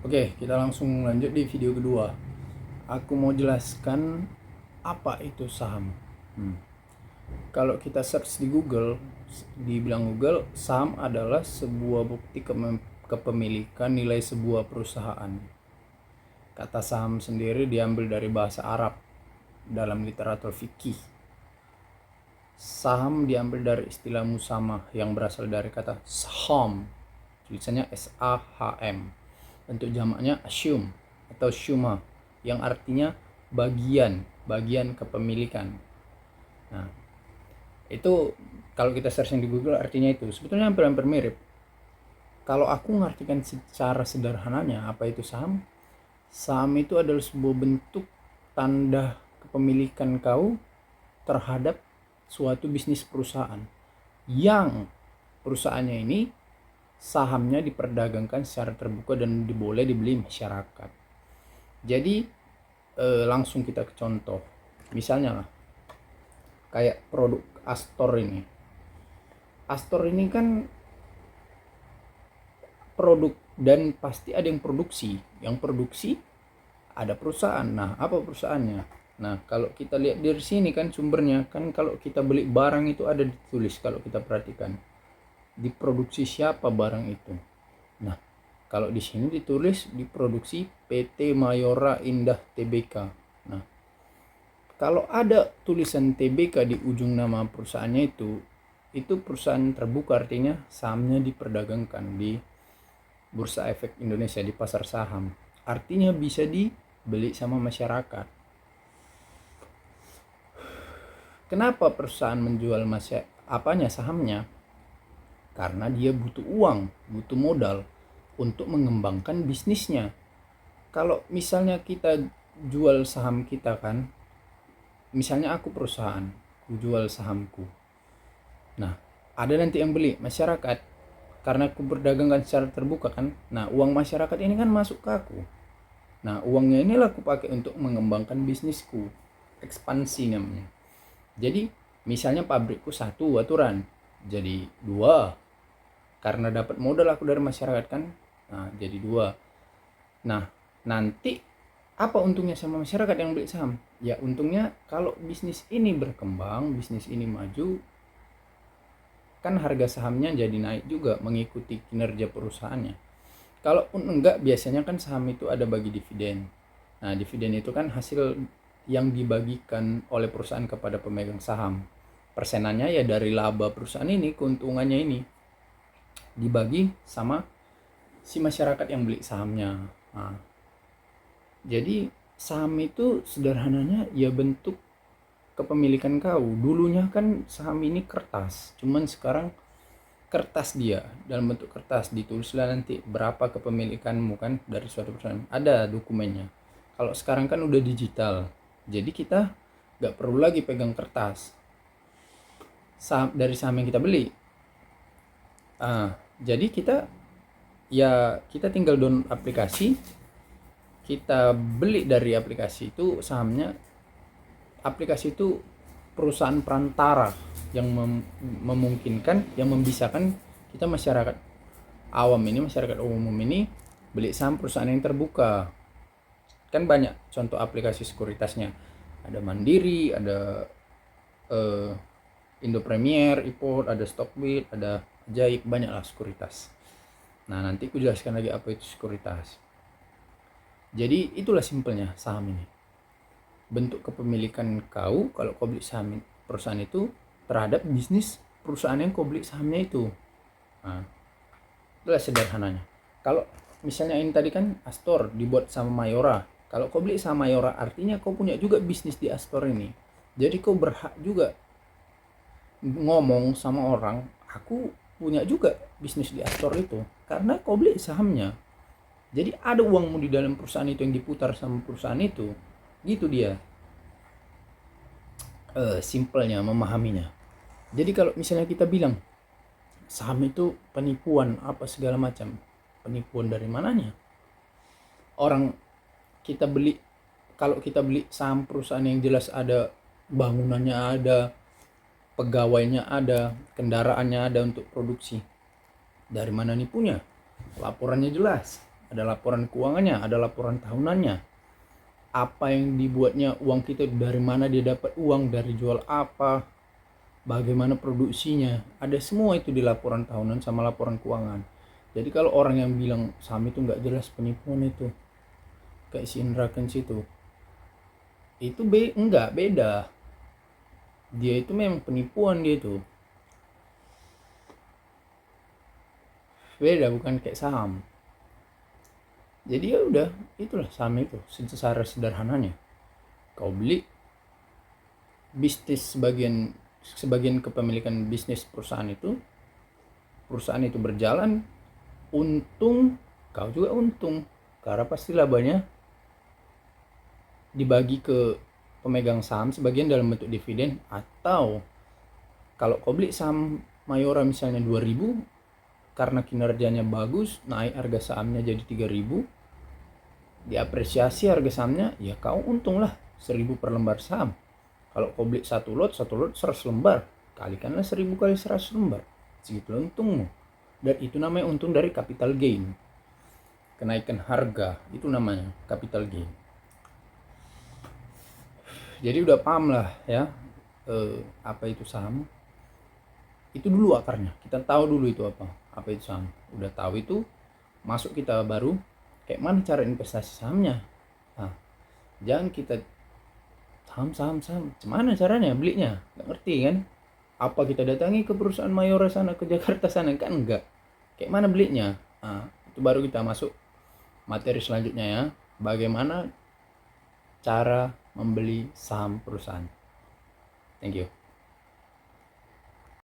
Oke, kita langsung lanjut di video kedua. Aku mau jelaskan apa itu saham. Hmm. Kalau kita search di Google, dibilang Google, saham adalah sebuah bukti kepemilikan nilai sebuah perusahaan. Kata saham sendiri diambil dari bahasa Arab dalam literatur fikih. Saham diambil dari istilah musamah yang berasal dari kata saham, tulisannya S-A-H-M. Bentuk jamaknya asyum atau syuma yang artinya bagian kepemilikan. Nah, itu kalau kita searching di Google artinya itu sebetulnya hampir-hampir mirip. Kalau aku ngartikan secara sederhananya apa itu saham? Saham itu adalah sebuah bentuk tanda kepemilikan kau terhadap suatu bisnis perusahaan yang perusahaannya ini sahamnya diperdagangkan secara terbuka dan boleh dibeli masyarakat. Jadi langsung kita ke contoh. Misalnya lah, kayak produk Astor ini. Astor ini kan produk dan pasti ada yang produksi. Yang produksi ada perusahaan. Nah, apa perusahaannya? Nah, kalau kita lihat dari sini kan sumbernya kan kalau kita beli barang itu ada ditulis kalau kita perhatikan. Diproduksi siapa barang itu. Nah, kalau di sini ditulis diproduksi PT Mayora Indah Tbk. Nah, kalau ada tulisan Tbk di ujung nama perusahaannya itu perusahaan terbuka, artinya sahamnya diperdagangkan di Bursa Efek Indonesia, di pasar saham. Artinya bisa dibeli sama masyarakat. Kenapa perusahaan menjual sahamnya? Karena dia butuh uang, butuh modal untuk mengembangkan bisnisnya. Kalau misalnya kita jual saham kita kan, misalnya aku perusahaan, aku jual sahamku. Nah, ada nanti yang beli, masyarakat. Karena aku berdagangkan secara terbuka kan. Nah, uang masyarakat ini kan masuk ke aku. Nah, uangnya inilah aku pakai untuk mengembangkan bisnisku. Ekspansi namanya. Jadi, misalnya pabrikku 1 aturan, jadi 2. Karena dapat modal aku dari masyarakat kan. Nah, jadi 2. Nah, nanti apa untungnya sama masyarakat yang beli saham? Ya, untungnya kalau bisnis ini berkembang, bisnis ini maju, kan harga sahamnya jadi naik juga mengikuti kinerja perusahaannya. Kalaupun enggak, biasanya kan saham itu ada bagi dividen. Nah, dividen itu kan hasil yang dibagikan oleh perusahaan kepada pemegang saham. Persenannya ya dari laba perusahaan ini, keuntungannya ini dibagi sama si masyarakat yang beli sahamnya. Nah, jadi saham itu sederhananya ya bentuk kepemilikan kau. Dulunya kan saham ini kertas, cuman sekarang kertas dia dalam bentuk kertas, ditulislah nanti berapa kepemilikanmu kan dari suatu perusahaan, ada dokumennya. Kalau sekarang kan udah digital, jadi kita nggak perlu lagi pegang kertas saham dari saham yang kita beli. Jadi kita tinggal download aplikasi, kita beli dari aplikasi itu sahamnya. Aplikasi itu perusahaan perantara yang memungkinkan, yang membisakan kita masyarakat awam ini, masyarakat umum ini beli saham perusahaan yang terbuka. Kan banyak contoh aplikasi sekuritasnya, ada Mandiri, ada Indo Premier, Iport, ada Stockbit, ada Ajaib, banyaklah sekuritas. Nah, nanti aku jelaskan lagi apa itu sekuritas. Jadi itulah simpelnya saham ini. Bentuk kepemilikan kau kalau kau beli saham perusahaan itu terhadap bisnis perusahaan yang kau beli sahamnya itu. Nah, itulah sederhananya. Kalau misalnya ini tadi kan Astor dibuat sama Mayora. Kalau kau beli sama Mayora artinya kau punya juga bisnis di Astor ini. Jadi kau berhak juga ngomong sama orang, aku punya juga bisnis di Astor itu karena kau beli sahamnya. Jadi ada uangmu di dalam perusahaan itu yang diputar sama perusahaan itu. Gitu dia simpelnya memahaminya. Jadi kalau misalnya kita bilang saham itu penipuan apa segala macam, penipuan dari mananya? Orang kita beli, kalau kita beli saham perusahaan yang jelas ada bangunannya, ada pegawainya, ada kendaraannya, ada untuk produksi, dari mana nih punya? Laporannya jelas. ada laporan keuangannya, ada laporan tahunannya, apa yang dibuatnya uang kita, dari mana dia dapat uang, dari jual apa, bagaimana produksinya, ada semua itu di laporan tahunan sama laporan keuangan. Jadi kalau orang yang bilang saham itu nggak jelas, penipuan itu, kayak si Indra Kents itu enggak, beda. Dia itu memang penipuan, dia itu beda, bukan kayak saham. Jadi ya udah, itulah saham itu secara sederhananya. Kau beli bisnis, sebagian kepemilikan bisnis perusahaan itu berjalan, untung, kau juga untung, karena pasti labanya dibagi ke pemegang saham sebagian dalam bentuk dividen, atau kalau kau beli saham Mayora misalnya 2000, karena kinerjanya bagus, naik harga sahamnya jadi 3000, diapresiasi harga sahamnya, ya kau untung lah 1000 per lembar saham. Kalau kau beli satu lot 100 lembar, kalikanlah 1000 kali 100 lembar, segitu untungmu. Dan itu namanya untung dari capital gain. Kenaikan harga itu namanya capital gain. Jadi udah paham lah ya, apa itu saham. Itu dulu akarnya, kita tahu dulu itu apa itu saham. Udah tahu itu, masuk kita baru kayak mana cara investasi sahamnya. Nah, jangan kita saham, gimana caranya belinya, nggak ngerti kan. Apa kita datangi ke perusahaan Mayora sana, ke Jakarta sana, kan enggak. Kayak mana belinya. Nah, itu baru kita masuk materi selanjutnya ya, bagaimana cara membeli saham perusahaan. Thank you.